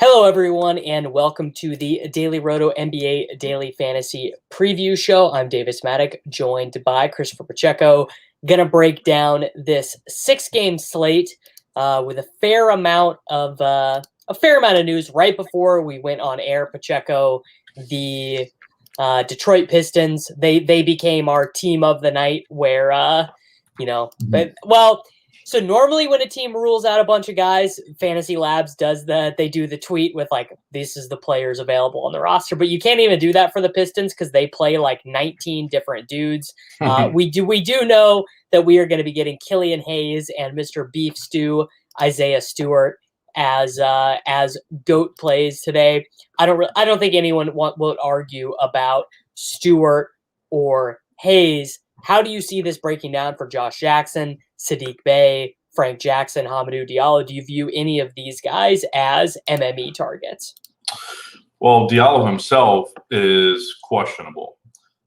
Hello, everyone, and welcome to the Daily Roto NBA Daily Fantasy Preview Show. I'm Davis Maddock, joined by Christopher Pacheco. Gonna break down this six-game slate with a fair amount of news. Right before we went on air, Pacheco, the Detroit Pistons, they became our team of the night. Where So normally when a team rules out a bunch of guys, Fantasy Labs does that. They do the tweet with like, this is the players available on the roster, but you can't even do that for the Pistons because they play like 19 different dudes. We do know that we are going to be getting Killian Hayes and Mr. Beef Stew, Isaiah Stewart as GOAT plays today. I don't think anyone will argue about Stewart or Hayes. How do you see this breaking down for Josh Jackson, Sadiq Bey, Frank Jackson, Hamidou Diallo? Do you view any of these guys as MME targets? Well, Diallo himself is questionable.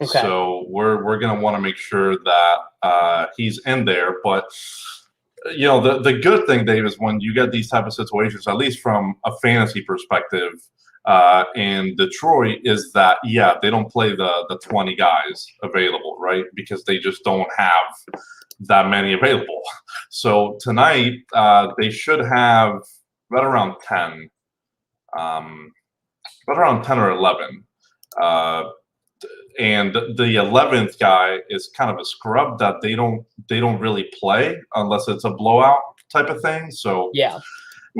Okay. So we're going to want to make sure that he's in there. But, you know, the good thing, Dave, is when you get these type of situations, at least from a fantasy perspective, in Detroit, is that, yeah, they don't play the 20 guys available, right? Because they just don't have that many available. So tonight, they should have right around 10, right around 10 or 11. And the 11th guy is kind of a scrub that they don't really play unless it's a blowout type of thing. So yeah.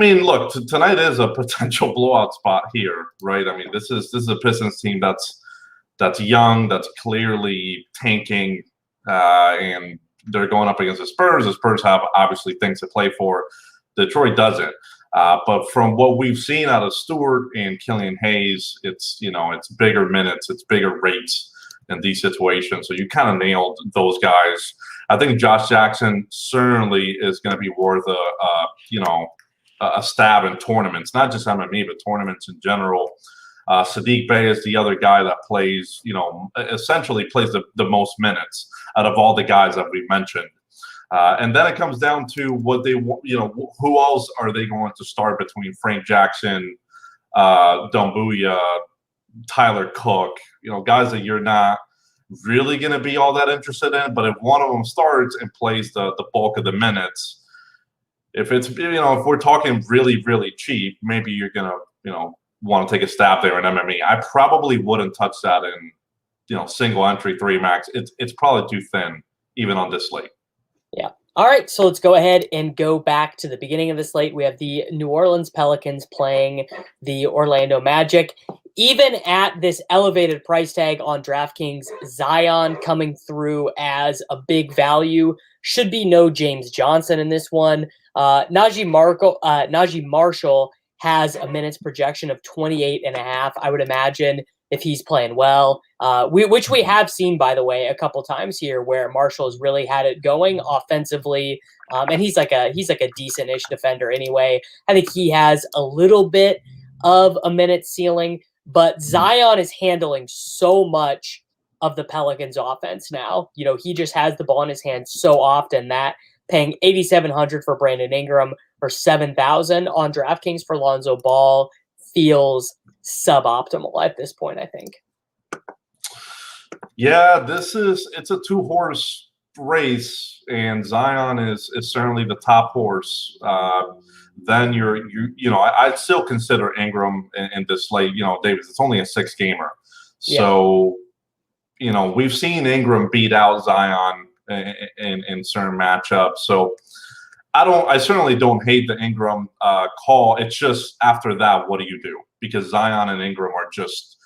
I mean, look, tonight is a potential blowout spot here, right? I mean, this is a Pistons team that's young, that's clearly tanking, and they're going up against the Spurs. The Spurs have obviously things to play for. Detroit doesn't. But from what we've seen out of Stewart and Killian Hayes, it's bigger minutes, it's bigger rates in these situations. So you kind of nailed those guys. I think Josh Jackson certainly is going to be worth a stab in tournaments, not just MME, but tournaments in general. Sadiq Bey is the other guy that plays, essentially plays the most minutes out of all the guys that we mentioned. And then it comes down to what they, who else are they going to start between Frank Jackson, Doumbouya, Tyler Cook, guys that you're not really going to be all that interested in. But if one of them starts and plays the bulk of the minutes, if it's, if we're talking really, really cheap, maybe you're going to, want to take a stab there in MME. I probably wouldn't touch that in, single entry 3 max. It's probably too thin even on this slate. Yeah. All right, so let's go ahead and go back to the beginning of the slate. We have the New Orleans Pelicans playing the Orlando Magic. Even at this elevated price tag on DraftKings, Zion coming through as a big value. Should be no James Johnson in this one. Najee Marshall has a minutes projection of 28.5. I would imagine if he's playing well, which we have seen, by the way, a couple times here where Marshall's really had it going offensively, and he's like a decent-ish defender anyway. I think he has a little bit of a minute ceiling, but Zion is handling so much of the Pelicans offense now. He just has the ball in his hand so often that paying $8,700 for Brandon Ingram or $7,000 on DraftKings for Lonzo Ball feels suboptimal at this point, I think. Yeah, it's a 2-horse race, and Zion is certainly the top horse. Then I'd still consider Ingram in this slate. Davis, it's only a 6-gamer. So, we've seen Ingram beat out Zion in certain matchups. So I certainly don't hate the Ingram call. It's just after that, what do you do? Because Zion and Ingram are just,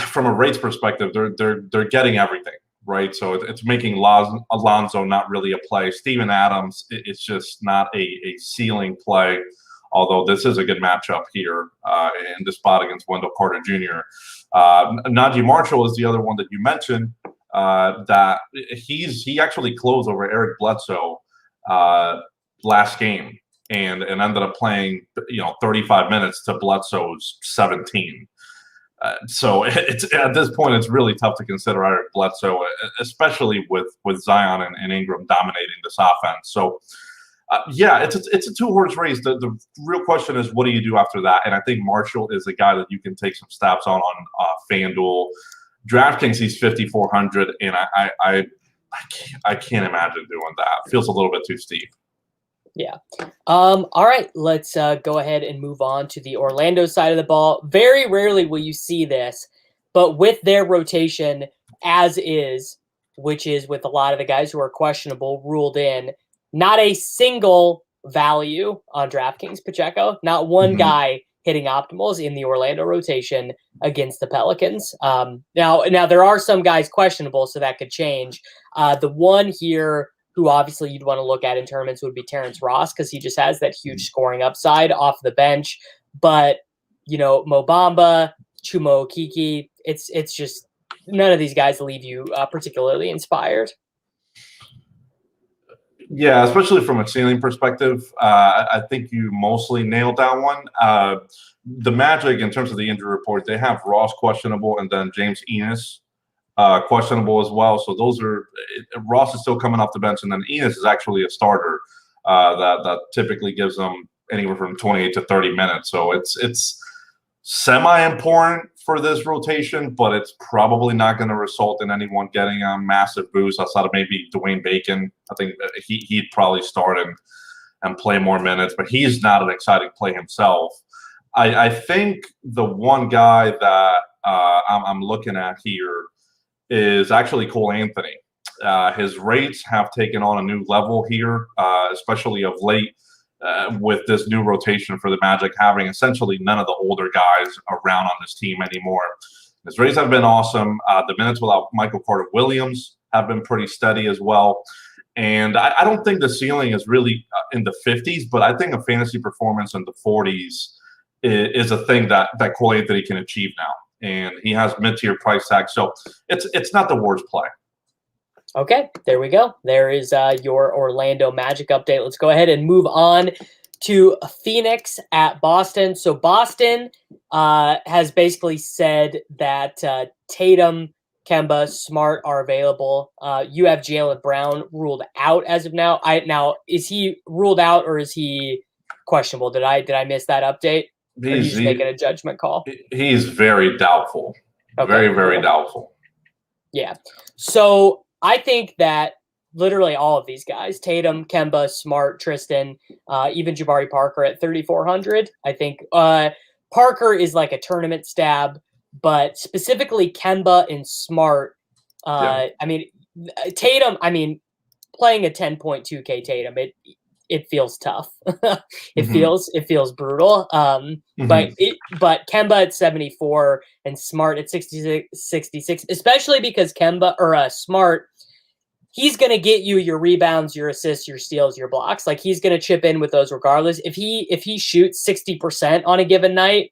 from a rates perspective, they're getting everything, right? So it's making Alonzo not really a play. Steven Adams, it's just not a ceiling play, although this is a good matchup here in this spot against Wendell Carter Jr. Najee Marshall is the other one that you mentioned, that he actually closed over Eric Bledsoe last game and ended up playing 35 minutes to Bledsoe's 17. So it's at this point it's really tough to consider Eric Bledsoe, especially with Zion and Ingram dominating this offense. So Yeah, it's a two-horse race. The real question is, what do you do after that? And I think Marshall is a guy that you can take some stabs on FanDuel. DraftKings, he's 5,400, and I can't imagine doing that. Feels a little bit too steep. Yeah. All right, let's go ahead and move on to the Orlando side of the ball. Very rarely will you see this, but with their rotation as is, which is with a lot of the guys who are questionable ruled in, not a single value on DraftKings Pacheco, not one guy hitting optimals in the Orlando rotation against the Pelicans. Now there are some guys questionable, so that could change. The one here who obviously you'd want to look at in tournaments would be Terrence Ross, because he just has that huge scoring upside off the bench. But, Mo Bamba, Chuma Okeke, it's just none of these guys leave you particularly inspired. Yeah, especially from a ceiling perspective, I think you mostly nailed that one. The Magic, in terms of the injury report, they have Ross questionable and then James Enos questionable as well. So Ross is still coming off the bench, and then Enos is actually a starter that typically gives them anywhere from 28 to 30 minutes. So it's semi-important for this rotation, but it's probably not going to result in anyone getting a massive boost outside of maybe Dwayne Bacon. I think he'd probably start and play more minutes, but he's not an exciting play himself. I think the one guy that I'm looking at here is actually Cole Anthony. His rates have taken on a new level here, especially of late. With this new rotation for the Magic, having essentially none of the older guys around on this team anymore. His rates have been awesome. The minutes without Michael Carter-Williams have been pretty steady as well. And I don't think the ceiling is really in the 50s, but I think a fantasy performance in the 40s is a thing that Cole Anthony can achieve now. And he has mid-tier price tag, so it's not the worst play. Okay, there we go. There is your Orlando Magic update. Let's go ahead and move on to Phoenix at Boston. So Boston has basically said that Tatum, Kemba, Smart are available. You have Jaylen Brown ruled out as of now. Now, is he ruled out or is he questionable? Did I miss that update? Or are you just making a judgment call? He's very doubtful. Okay, very doubtful. Yeah. So I think that literally all of these guys, Tatum, Kemba, Smart, Tristan, even Jabari Parker at 3,400. I think Parker is like a tournament stab, but specifically Kemba and Smart. I mean, Tatum, playing a 10.2K Tatum, it feels tough. It feels brutal. But Kemba at 74 and Smart at 66, especially because Kemba or Smart, he's going to get you your rebounds, your assists, your steals, your blocks. Like, he's going to chip in with those regardless. If he shoots 60% on a given night,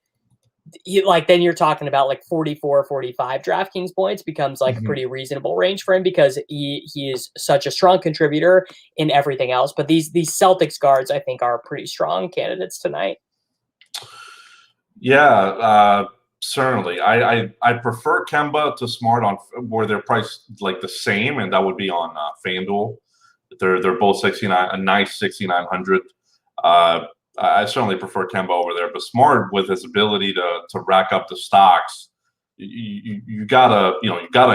then you're talking about like 44, 45 DraftKings points becomes like a pretty reasonable range for him, because he is such a strong contributor in everything else. But these Celtics guards, I think, are pretty strong candidates tonight. Yeah, certainly. I prefer Kemba to Smart on where they're priced like the same, and that would be on FanDuel. They're both 69, a nice 6,900. I certainly prefer Kemba over there, but Smart, with his ability to rack up the stocks, you gotta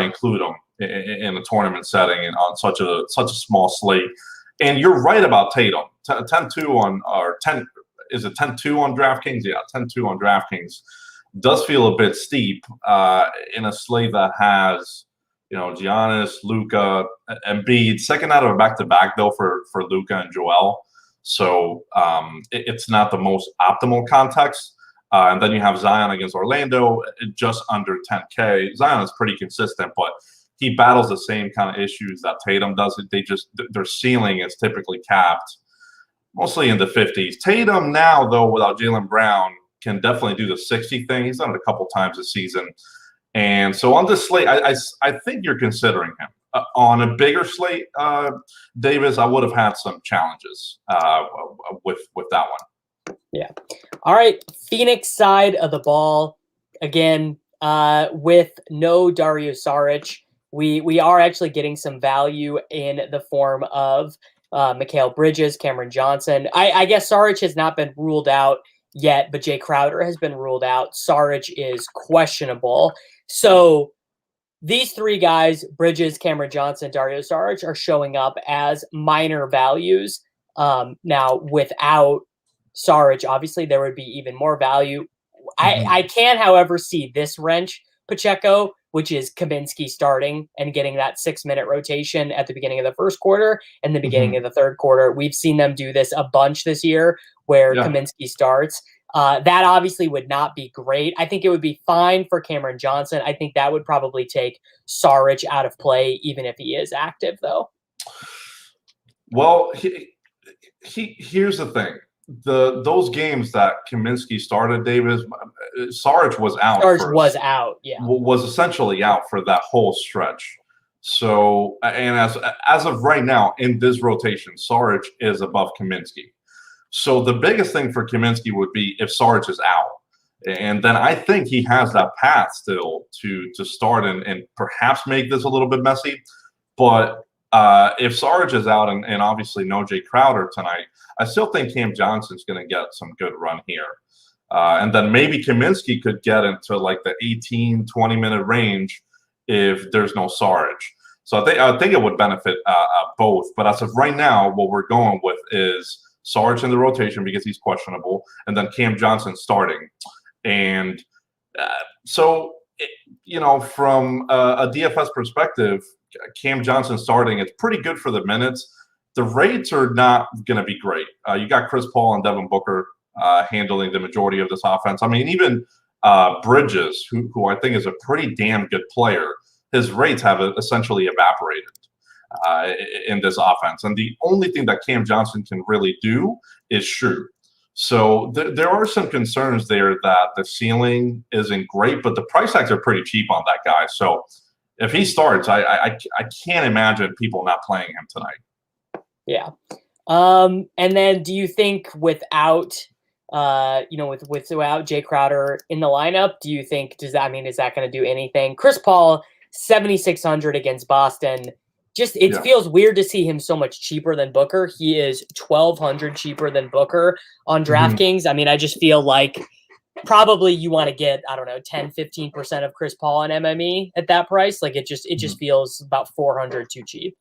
include him in a tournament setting and on such a small slate. And you're right about Tatum. 10-2 on, or 10, is it 10-2 on DraftKings? Yeah, 10-2 on DraftKings does feel a bit steep in a slate that has, Giannis, Luka, and Biid, second out of a back-to-back though for Luka and Joel. So it's not the most optimal context. And then you have Zion against Orlando, just under 10K. Zion is pretty consistent, but he battles the same kind of issues that Tatum does. Their ceiling is typically capped, mostly in the 50s. Tatum now, though, without Jaylen Brown, can definitely do the 60 thing. He's done it a couple times this season. And so on this slate, I think you're considering him. On a bigger slate, Davis, I would have had some challenges with that one. Yeah. All right. Phoenix side of the ball, again, with no Dario Saric, we are actually getting some value in the form of Mikal Bridges, Cameron Johnson. I guess Saric has not been ruled out yet, but Jay Crowder has been ruled out. Saric is questionable. So these three guys, Bridges, Cameron Johnson, Dario Saric, are showing up as minor values. Now, without Saric, obviously, there would be even more value. I can, however, see this wrench, Pacheco, which is Kaminsky starting and getting that 6-minute rotation at the beginning of the first quarter and the beginning of the third quarter. We've seen them do this a bunch this year where Kaminsky starts. That obviously would not be great. I think it would be fine for Cameron Johnson. I think that would probably take Saric out of play, even if he is active, though. Well, here's the thing. Those games that Kaminsky started, Davis, Saric was out. Saric was out, yeah. Was essentially out for that whole stretch. So, and as of right now, in this rotation, Saric is above Kaminsky. So the biggest thing for Kaminsky would be if Saric is out. And then I think he has that path still to start and perhaps make this a little bit messy. But if Saric is out and obviously no Jay Crowder tonight, I still think Cam Johnson's going to get some good run here. And then maybe Kaminsky could get into like the 18, 20-minute range if there's no Saric. So I think it would benefit both. But as of right now, what we're going with is Saric in the rotation because he's questionable, and then Cam Johnson starting. And so, from a DFS perspective, Cam Johnson starting, it's pretty good for the minutes. The rates are not going to be great. You got Chris Paul and Devin Booker handling the majority of this offense. I mean, even Bridges, who I think is a pretty damn good player, his rates have essentially evaporated in this offense. And the only thing that Cam Johnson can really do is shoot. So there are some concerns there that the ceiling isn't great, but the price tags are pretty cheap on that guy. So if he starts, I can't imagine people not playing him tonight. Yeah. And then do you think without Jay Crowder in the lineup, do you think, is that going to do anything? Chris Paul, 7,600 against Boston. Feels weird to see him so much cheaper than Booker. He is 1,200 cheaper than Booker on DraftKings. I mean, I just feel like probably you want to get, 10, 15% of Chris Paul on MME at that price. Like it just feels about 400 too cheap.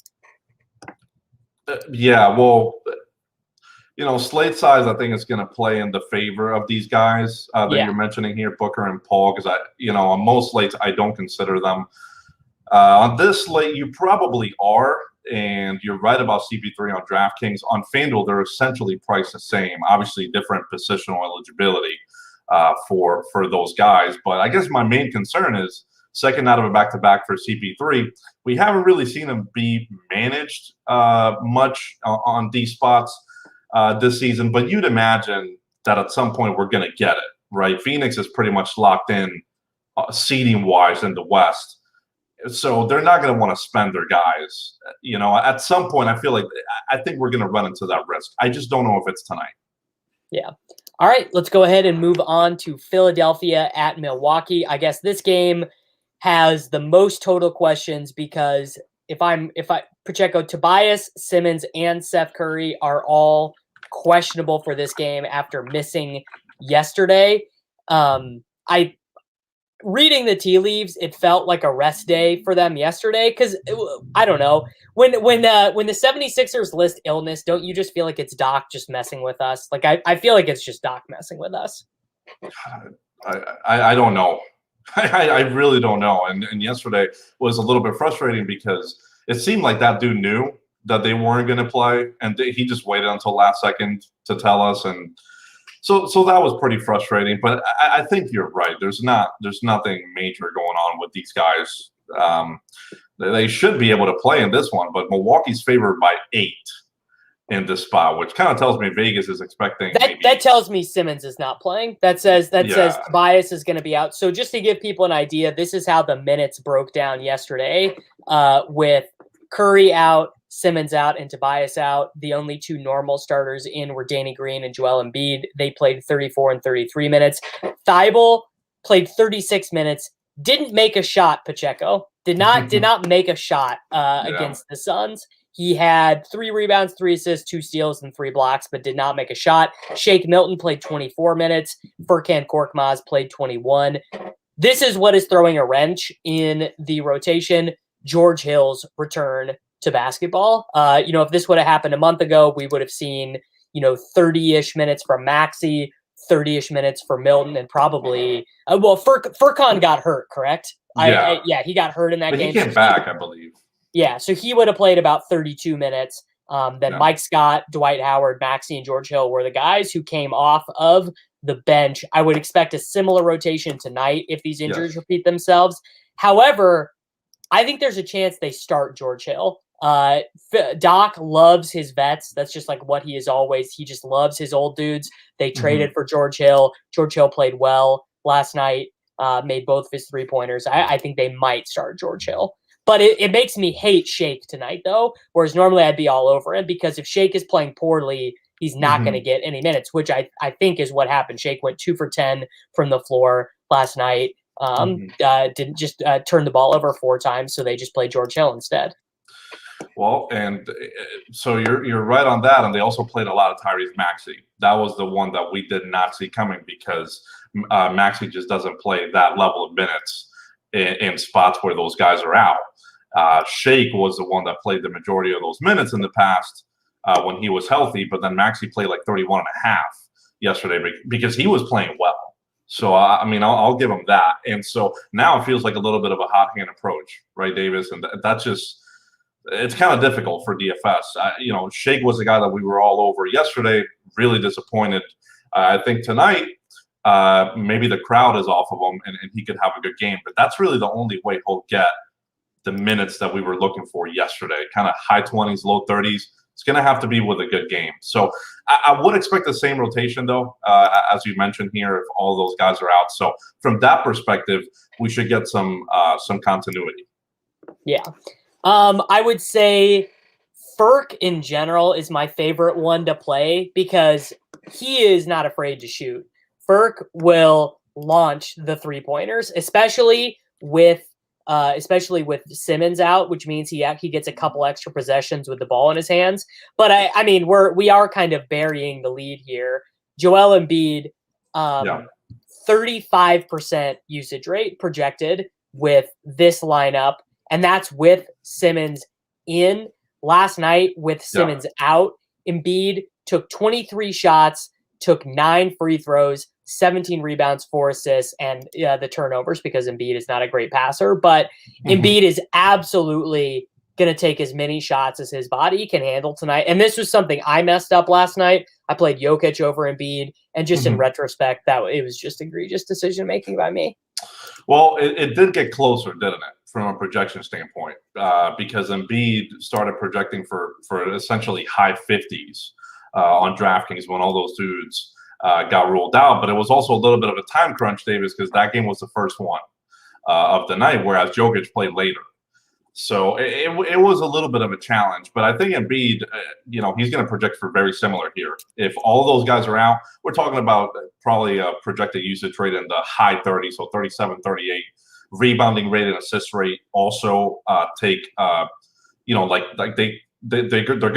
Slate size, I think, is going to play in the favor of these guys that you're mentioning here, Booker and Paul, because on most slates, I don't consider them. On this slate, you probably are, and you're right about CP3 on DraftKings. On FanDuel, they're essentially priced the same. Obviously, different positional eligibility for those guys. But I guess my main concern is second out of a back-to-back for CP3. We haven't really seen him be managed much on these spots this season, but you'd imagine that at some point we're going to get it, right? Phoenix is pretty much locked in seeding-wise in the West. So they're not going to want to spend their guys. At some point, I think we're going to run into that risk. I just don't know if it's tonight. Yeah. All right, let's go ahead and move on to Philadelphia at Milwaukee. I guess this game has the most total questions because Pacheco, Tobias, Simmons, and Seth Curry are all questionable for this game after missing yesterday. Reading the tea leaves, it felt like a rest day for them yesterday because I don't know. When the 76ers list illness, don't you just feel like it's Doc just messing with us? Like I feel like it's just Doc messing with us. I don't know. I really don't know. And yesterday was a little bit frustrating because it seemed like that dude knew that they weren't going to play, and he just waited until last second to tell us. And so that was pretty frustrating. But I think you're right. There's nothing major going on with these guys. They should be able to play in this one, but Milwaukee's favored by 8 in this spot, which kind of tells me Vegas is expecting. That tells me Simmons is not playing. That says Tobias is going to be out. So just to give people an idea, this is how the minutes broke down yesterday with Curry out, Simmons out, and Tobias out. The only two normal starters in were Danny Green and Joel Embiid. They played 34 and 33 minutes. Thibault played 36 minutes. Didn't make a shot, Pacheco. Did not make a shot against the Suns. He had 3 rebounds, 3 assists, 2 steals, and 3 blocks, but did not make a shot. Shake Milton played 24 minutes. Furkan Korkmaz played 21. This is what is throwing a wrench in the rotation. George Hill's return to basketball. If this would have happened a month ago, we would have seen, 30-ish minutes from Maxey, 30-ish minutes for Milton, and probably Furkan got hurt, correct? Yeah. He got hurt in that but game. He came back, I believe. Yeah, so he would have played about 32 minutes. Then Mike Scott, Dwight Howard, Maxey, and George Hill were the guys who came off of the bench. I would expect a similar rotation tonight if these injuries repeat themselves. However, I think there's a chance they start George Hill. Doc loves his vets. That's just like what he is always. He just loves his old dudes. They traded for George Hill. George Hill played well last night, made both of his 3-pointers. I think they might start George Hill. But it makes me hate Shake tonight, though, whereas normally I'd be all over him because if Shake is playing poorly, he's not going to get any minutes, which I think is what happened. Shake went 2 for 10 from the floor last night. Didn't just turn the ball over 4 times, so they just played George Hill instead. Well, and so you're right on that, and they also played a lot of Tyrese Maxey. That was the one that we did not see coming because Maxey just doesn't play that level of minutes in spots where those guys are out. Shake was the one that played the majority of those minutes in the past when he was healthy, but then Maxey played like 31 and a half yesterday because he was playing well. So, I'll give him that. And so now it feels like a little bit of a hot hand approach, right, Davis? And that's just – it's kind of difficult for DFS. Shake was the guy that we were all over yesterday, really disappointed. I think tonight maybe the crowd is off of him and he could have a good game. But that's really the only way he'll get the minutes that we were looking for yesterday, kind of high 20s, low 30s. It's going to have to be with a good game. So I would expect the same rotation, though, as you mentioned here, if all those guys are out. So from that perspective, we should get some continuity. Yeah. I would say Furk in general is my favorite one to play because he is not afraid to shoot. Furk will launch the 3-pointers, especially with Simmons out, which means he gets a couple extra possessions with the ball in his hands. But we are kind of burying the lead here. Joel Embiid, 35% usage rate projected with this lineup, and that's with Simmons in. Last night with Simmons out, Embiid took 23 shots, took 9 free throws, 17 rebounds, 4 assists, and the turnovers because Embiid is not a great passer. But Embiid is absolutely going to take as many shots as his body can handle tonight. And this was something I messed up last night. I played Jokic over Embiid, and just in retrospect, that it was just egregious decision-making by me. Well, it did get closer, didn't it, from a projection standpoint, because Embiid started projecting for essentially high 50s on DraftKings when all those dudes got ruled out. But it was also a little bit of a time crunch, Davis, because that game was the first one of the night, whereas Jokic played later. So it was a little bit of a challenge. But I think Embiid, he's going to project for very similar here. If all those guys are out, we're talking about probably a projected usage rate in the high 30s, so 37, 38. Rebounding rate and assist rate also they're going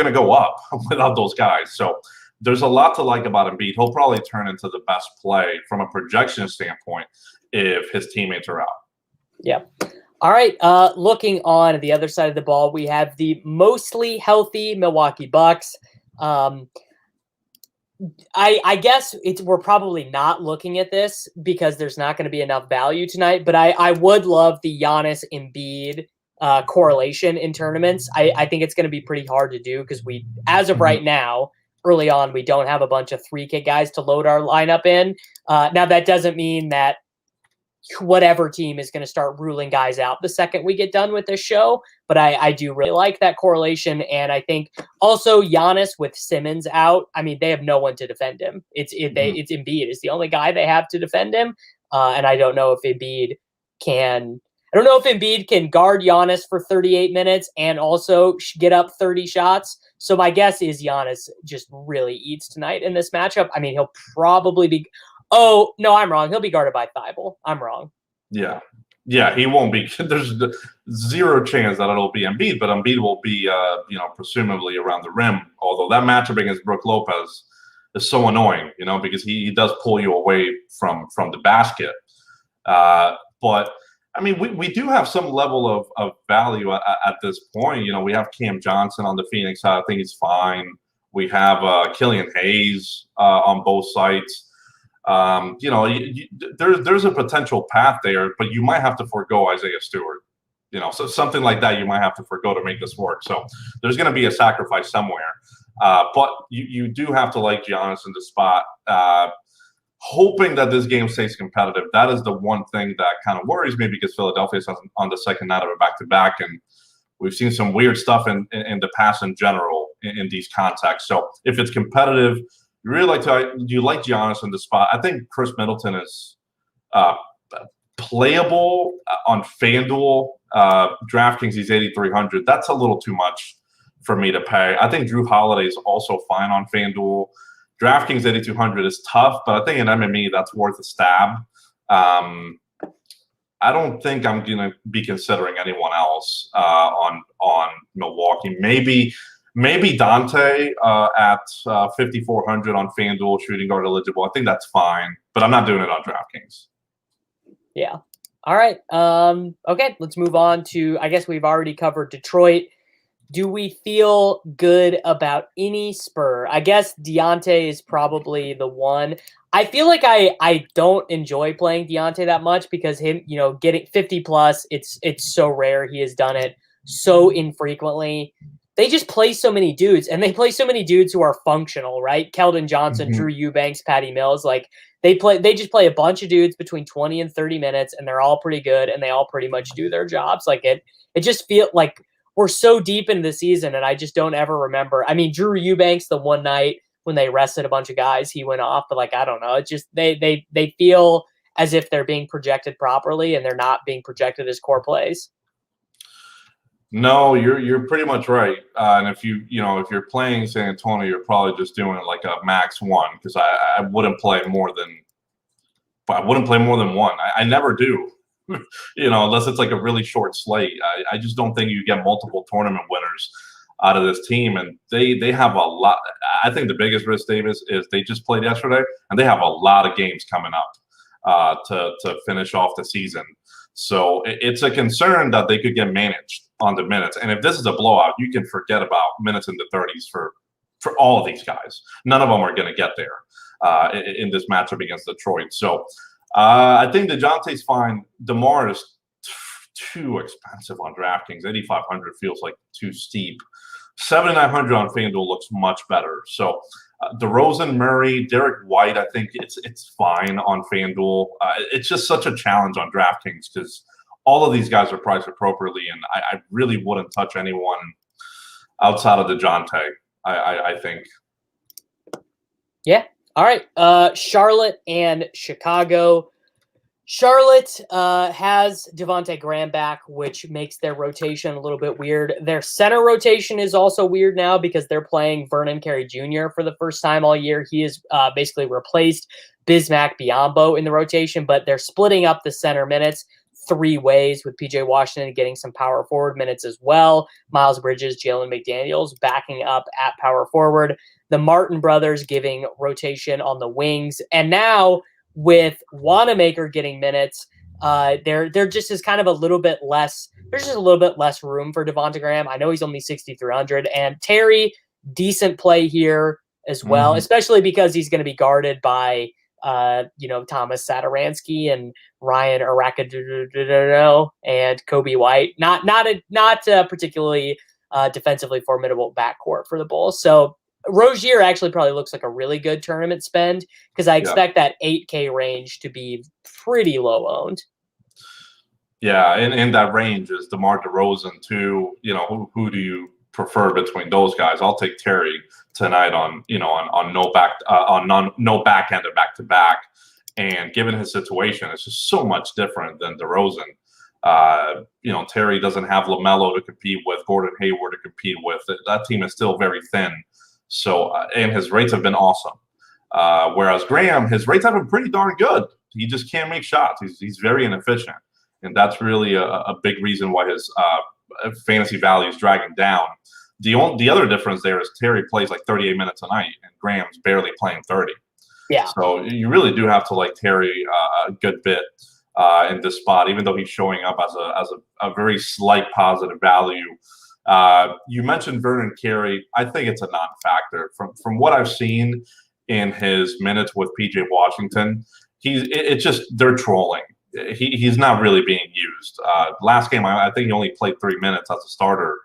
to go up without those guys. So there's a lot to like about Embiid. He'll probably turn into the best play from a projection standpoint if his teammates are out. Yeah. All right. Looking on the other side of the ball, we have the mostly healthy Milwaukee Bucks. I guess we're probably not looking at this because there's not going to be enough value tonight, but I would love the Giannis Embiid correlation in tournaments. I think it's going to be pretty hard to do because as of right now, early on, we don't have a bunch of 3K guys to load our lineup in. Now, that doesn't mean that whatever team is going to start ruling guys out the second we get done with this show. But I do really like that correlation. And I think also Giannis with Simmons out, they have no one to defend him. It's Embiid is the only guy they have to defend him. And I don't know if Embiid can guard Giannis for 38 minutes and also get up 30 shots. So my guess is Giannis just really eats tonight in this matchup. He'll probably be – oh, no, I'm wrong. He'll be guarded by Thibault. I'm wrong. Yeah. Yeah, he won't be. There's zero chance that it'll be Embiid, but Embiid will be, presumably around the rim. Although that matchup against Brook Lopez is so annoying, because he does pull you away from the basket. But I mean, we do have some level of value at this point. We have Cam Johnson on the Phoenix side. I think he's fine. We have Killian Hayes on both sides. There's a potential path there, but you might have to forego Isaiah Stewart. So something like that you might have to forego to make this work. So there's going to be a sacrifice somewhere. But you do have to like Giannis in the spot. Hoping that this game stays competitive. That is the one thing that kind of worries me because Philadelphia is on the second night of a back-to-back, and we've seen some weird stuff in the past in general in these contexts. So if it's competitive, you like Giannis in the spot. I think Chris Middleton is playable on FanDuel. DraftKings, he's 8,300. That's a little too much for me to pay. I think Drew Holiday is also fine on FanDuel. DraftKings 8,200 is tough, but I think in MME that's worth a stab. I don't think I'm going to be considering anyone else on Milwaukee. Maybe Dante at 5,400 on FanDuel, shooting guard eligible. I think that's fine, but I'm not doing it on DraftKings. Yeah. All right. Okay, let's move on to, I guess we've already covered Detroit. Do we feel good about any Spur? I guess Deontay is probably the one. I feel like I don't enjoy playing Deontay that much because him, getting 50 plus, it's so rare. He has done it so infrequently. They just play so many dudes, and they play so many dudes who are functional, right? Keldon Johnson, Drew Eubanks, Patty Mills, like they just play a bunch of dudes between 20 and 30 minutes, and they're all pretty good, and they all pretty much do their jobs. Like it just feels like we're so deep into the season, and I just don't ever remember. I mean, Drew Eubanks, the one night when they rested a bunch of guys, he went off, but I don't know. It's just they feel as if they're being projected properly, and they're not being projected as core plays. No, you're pretty much right. And if you're playing San Antonio, you're probably just doing like a max one because I wouldn't play more than one. I never do. Unless it's like a really short slate. I just don't think you get multiple tournament winners out of this team. And they have a lot. I think the biggest risk, Davis, is they just played yesterday, and they have a lot of games coming up to finish off the season. So it's a concern that they could get managed on the minutes. And if this is a blowout, you can forget about minutes in the 30s for all of these guys. None of them are going to get there in this matchup against Detroit. So I think DeJounte's fine. DeMar is too expensive on DraftKings. 8,500 feels like too steep. 7,900 on FanDuel looks much better. So DeRozan, Murray, Derek White, I think it's fine on FanDuel. It's just such a challenge on DraftKings because all of these guys are priced appropriately, and I really wouldn't touch anyone outside of DeJounte, I think. Yeah. All right, Charlotte and Chicago. Charlotte has Devontae Graham back, which makes their rotation a little bit weird. Their center rotation is also weird now because they're playing Vernon Carey Jr. for the first time all year. He has basically replaced Bismack Biyombo in the rotation, but they're splitting up the center minutes 3 ways, with PJ Washington getting some power forward minutes as well. Miles Bridges, Jalen McDaniels backing up at power forward. The Martin brothers giving rotation on the wings. And now with Wanamaker getting minutes, there just is kind of a little bit less. There's just a little bit less room for Devontae Graham. I know he's only 6,300. And Terry, decent play here as well, especially because he's going to be guarded by Thomas Satoransky and Ryan Arakadudududududud and Kobe White. Not particularly defensively formidable backcourt for the Bulls. So Rozier actually probably looks like a really good tournament spend because I expect that 8K range to be pretty low owned. Yeah, and in that range is DeMar DeRozan too. Who do you prefer between those guys? I'll take Terry tonight on no back end or back to back. And given his situation, it's just so much different than DeRozan. Terry doesn't have LaMelo to compete with, Gordon Hayward to compete with. That team is still very thin. So, and his rates have been awesome. Whereas Graham, his rates have been pretty darn good. He just can't make shots. He's very inefficient. and that's really a big reason why his fantasy value is dragging down. The other difference there is Terry plays like 38 minutes a night, and Graham's barely playing 30. Yeah. So you really do have to like Terry a good bit in this spot, even though he's showing up as a very slight positive value. You mentioned Vernon Carey. I think it's a non-factor from what I've seen in his minutes with PJ Washington. It's just they're trolling. He's not really being used. Last game, I think he only played 3 minutes as a starter,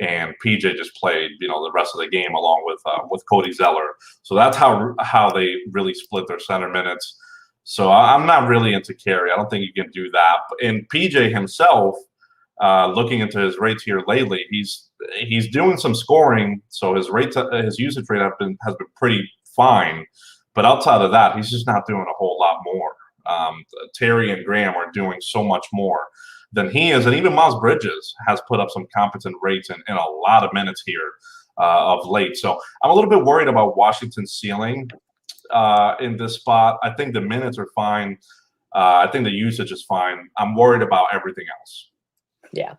and PJ just played, the rest of the game along with Cody Zeller. So that's how they really split their center minutes. So I'm not really into Carey. I don't think you can do that. And PJ himself, looking into his rates here lately, he's doing some scoring. So his usage rate has been pretty fine. But outside of that, he's just not doing a whole lot more. Terry and Graham are doing so much more than he is. And even Miles Bridges has put up some competent rates in a lot of minutes here of late. So I'm a little bit worried about Washington's ceiling in this spot. I think the minutes are fine. I think the usage is fine. I'm worried about everything else. Yeah.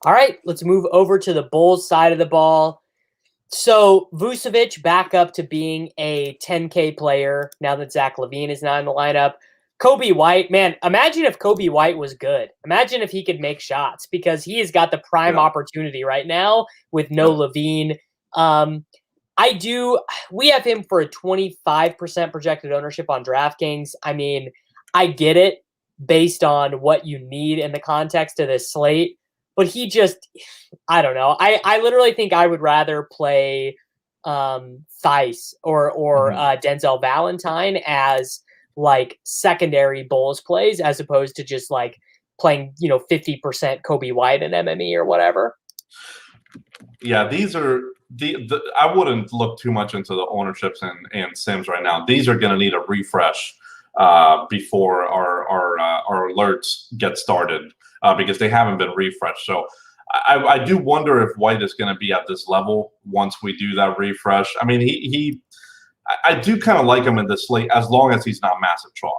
All right, let's move over to the Bulls side of the ball. So Vucevic back up to being a 10K player now that Zach LaVine is not in the lineup. Kobe White, man, imagine if Kobe White was good. Imagine if he could make shots, because he has got the prime opportunity right now with no LaVine. We have him for a 25% projected ownership on DraftKings. I mean, I get it based on what you need in the context of this slate, but I don't know. I literally think I would rather play Theis or Denzel Valentine as like secondary Bulls plays, as opposed to just like playing, 50% Kobe White and MME or whatever. Yeah, these are I wouldn't look too much into the ownerships and Sims right now. These are going to need a refresh before our alerts get started because they haven't been refreshed. So I do wonder if White is going to be at this level once we do that refresh. I mean, I do kind of like him in this slate as long as he's not massive chalk.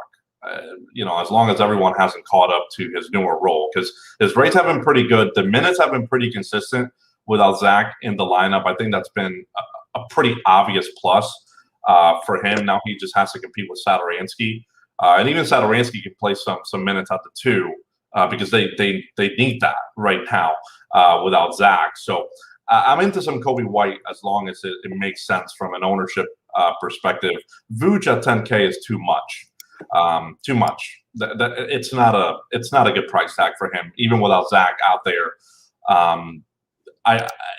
As long as everyone hasn't caught up to his newer role, because his rates have been pretty good. The minutes have been pretty consistent without Zach in the lineup. I think that's been a pretty obvious plus for him. Now he just has to compete with Satoransky. And even Satoransky can play some minutes at the 2 because they need that right now without Zach. So I'm into some Kobe White as long as it makes sense from an ownership perspective. Vooch at 10K is too much. Too much. It's not a good price tag for him, even without Zach out there.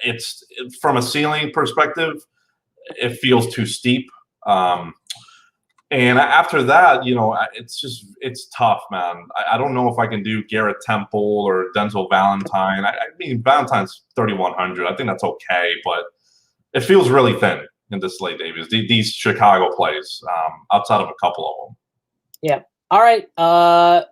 It's from a ceiling perspective, it feels too steep. And after that, it's tough, man. I don't know if I can do Garrett Temple or Denzel Valentine. I mean, Valentine's 3,100. I think that's okay, but it feels really thin in this slate, Davis. These Chicago plays, outside of a couple of them. Yeah. All right.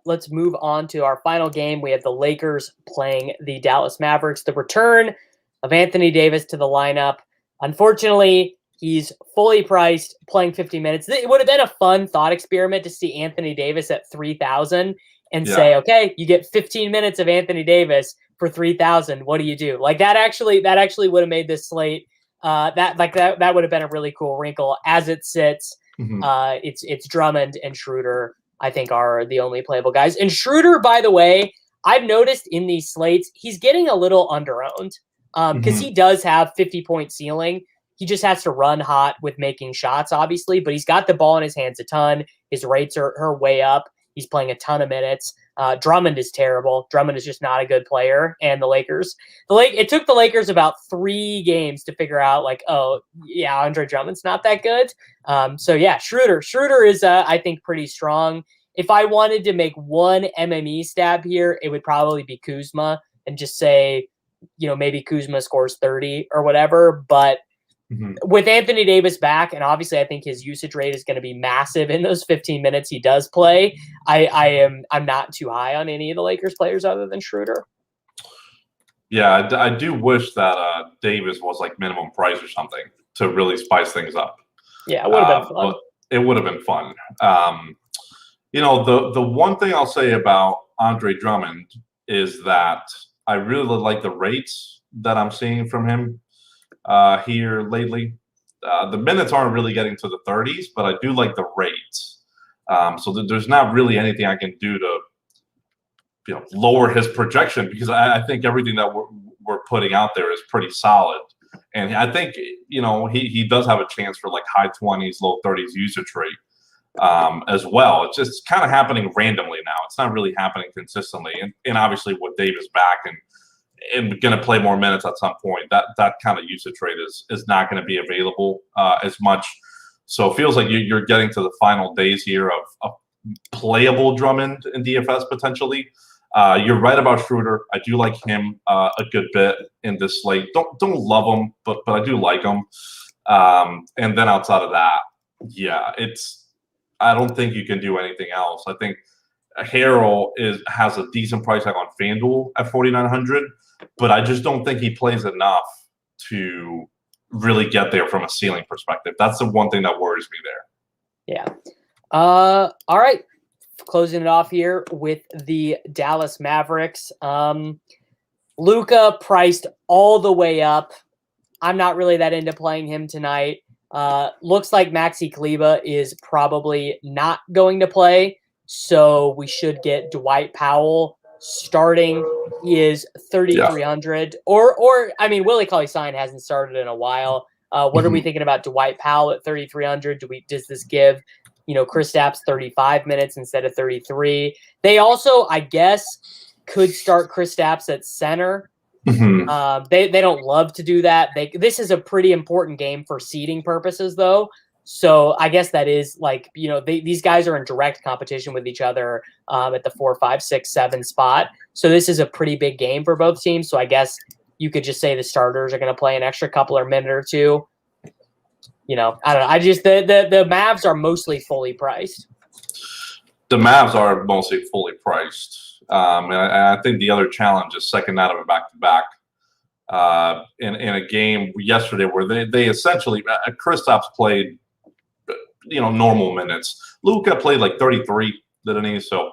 Let's move on to our final game. We have the Lakers playing the Dallas Mavericks. The return of Anthony Davis to the lineup. Unfortunately, he's fully priced, playing 50 minutes. It would have been a fun thought experiment to see Anthony Davis at 3,000 and say, okay, you get 15 minutes of Anthony Davis for 3,000. What do you do? Like that actually would have made this slate. That would have been a really cool wrinkle. As it sits, it's Drummond and Schroeder, I think, are the only playable guys. And Schroeder, by the way, I've noticed in these slates, he's getting a little underowned because he does have 50-point ceiling. He just has to run hot with making shots, obviously, but he's got the ball in his hands a ton. His rates are way up. He's playing a ton of minutes. Drummond is terrible. Drummond is just not a good player. And the Lakers, it took the Lakers about 3 games to figure out, like, oh, yeah, Andre Drummond's not that good. So, yeah, Schroeder is, I think, pretty strong. If I wanted to make one MME stab here, it would probably be Kuzma and just say, maybe Kuzma scores 30 or whatever. But with Anthony Davis back, and obviously I think his usage rate is going to be massive in those 15 minutes he does play, I'm not too high on any of the Lakers players other than Schroeder. Yeah, I do wish that Davis was like minimum price or something to really spice things up. Yeah, it would have been fun. It would have been fun. The one thing I'll say about Andre Drummond is that I really like the rates that I'm seeing from him here lately. The minutes aren't really getting to the 30s, but I do like the rates. So there's not really anything I can do to lower his projection, because I think everything that we're putting out there is pretty solid. And I think, he does have a chance for like high 20s, low 30s usage rate as well. It's just kind of happening randomly now. It's not really happening consistently. And obviously with Davis back and going to play more minutes at some point, that kind of usage rate is not going to be available as much. So it feels like you're getting to the final days here of playable Drummond in DFS potentially. You're right about Schroeder. I do like him a good bit in this slate. Don't love him, but I do like him. And then outside of that, yeah, I don't think you can do anything else. I think Harrell has a decent price tag on FanDuel at 4,900, but I just don't think he plays enough to really get there from a ceiling perspective. That's the one thing that worries me there. Yeah. All right. Closing it off here with the Dallas Mavericks. Luka priced all the way up. I'm not really that into playing him tonight. Looks like Maxi Kleber is probably not going to play, so we should get Dwight Powell starting. He is 3,300. Yeah. Or I mean, Willie Cauley-Stein hasn't started in a while. What are we thinking about Dwight Powell at 3,300? Does this give Kristaps 35 minutes instead of 33? They also, I guess, could start Kristaps at center. They don't love to do that. This is a pretty important game for seeding purposes, though. So I guess that is like, these guys are in direct competition with each other at the 4, 5, 6, 7 spot. So this is a pretty big game for both teams. So I guess you could just say the starters are going to play an extra couple or minute or two. I don't know. I just the Mavs are mostly fully priced. The Mavs are mostly fully priced. And I think the other challenge is second out of a back-to-back in a game yesterday where they essentially Kristaps played normal minutes. Luka played like 33, didn't he? So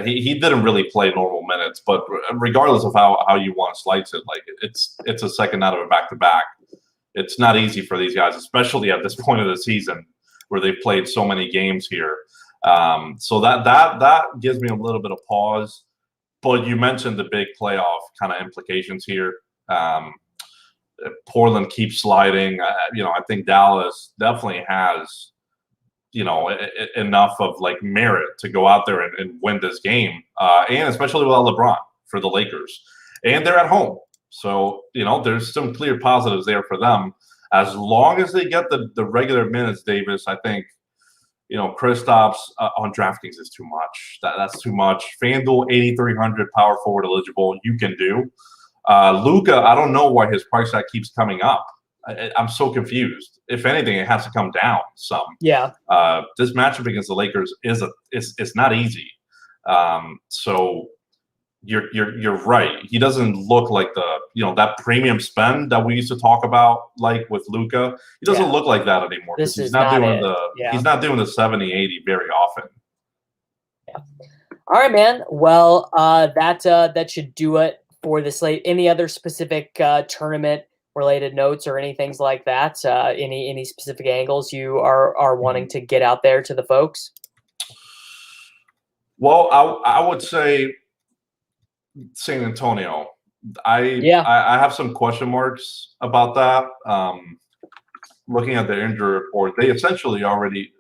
he didn't really play normal minutes. But regardless of how you want to slice it, like it's a second out of a back-to-back. It's not easy for these guys, especially at this point of the season where they've played so many games here. So that gives me a little bit of pause. But you mentioned the big playoff kind of implications here. Portland keeps sliding. I think Dallas definitely has, enough of like merit to go out there and win this game, and especially without LeBron for the Lakers. And they're at home. So, there's some clear positives there for them. As long as they get the regular minutes, Davis, I think, Kristaps on DraftKings is too much. That's too much. FanDuel, 8,300 power forward eligible. You can do. Luka, I don't know why his price tag keeps coming up. I'm so confused. If anything, it has to come down some. Yeah. This matchup against the Lakers is not easy. So you're right. He doesn't look like that premium spend that we used to talk about, like with Luka. He doesn't look like that anymore. He's not doing the 70, 80 very often. Yeah. All right, man. Well, that should do it for the slate. Any other specific tournament related notes or any things like that? Any specific angles you are wanting to get out there to the folks? Well, I would say San Antonio. I have some question marks about that. Looking at their injury report, they essentially already,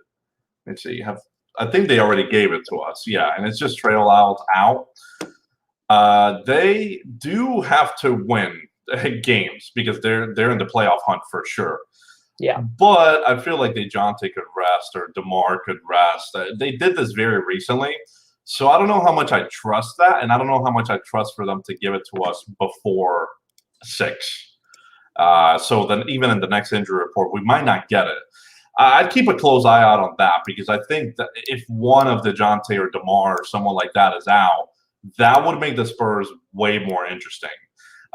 I think they already gave it to us. Yeah, and it's just Trey Lyles out. They do have to win games because they're in the playoff hunt for sure. Yeah, but I feel like DeJounte could rest or DeMar could rest. They did this very recently. So I don't know how much I trust that, and I don't know how much I trust for them to give it to us before 6. So then even in the next injury report, we might not get it. I'd keep a close eye out on that because I think that if one of DeJounte or DeMar or someone like that is out, that would make the Spurs way more interesting.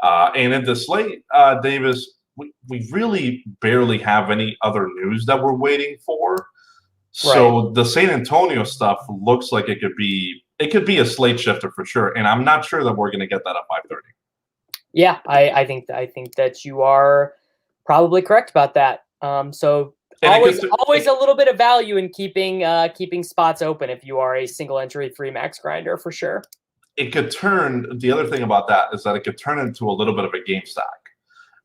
And in the slate, Davis, we really barely have any other news that we're waiting for. So the San Antonio stuff looks like it could be a slate shifter for sure, and I'm not sure that we're going to get that at 5:30. Yeah, I think that you are probably correct about that. So always a little bit of value in keeping spots open if you are a single entry free max grinder for sure. It could turn. The other thing about that is that it could turn into a little bit of a game stack,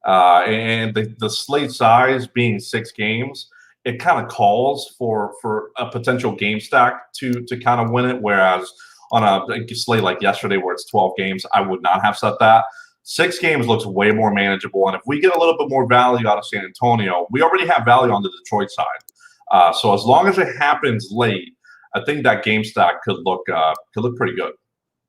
and the slate size being 6 games, it kind of calls for a potential game stack to kind of win it. Whereas on a slate like yesterday where it's 12 games, I would not have set that. 6 games looks way more manageable, and if we get a little bit more value out of San Antonio, we already have value on the Detroit side. So as long as it happens late, I think that game stack could look pretty good.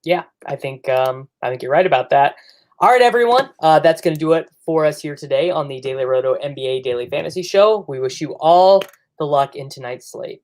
Yeah, I think you're right about that. All right, everyone, that's going to do it for us here today on the Daily Roto NBA Daily Fantasy Show. We wish you all the luck in tonight's slate.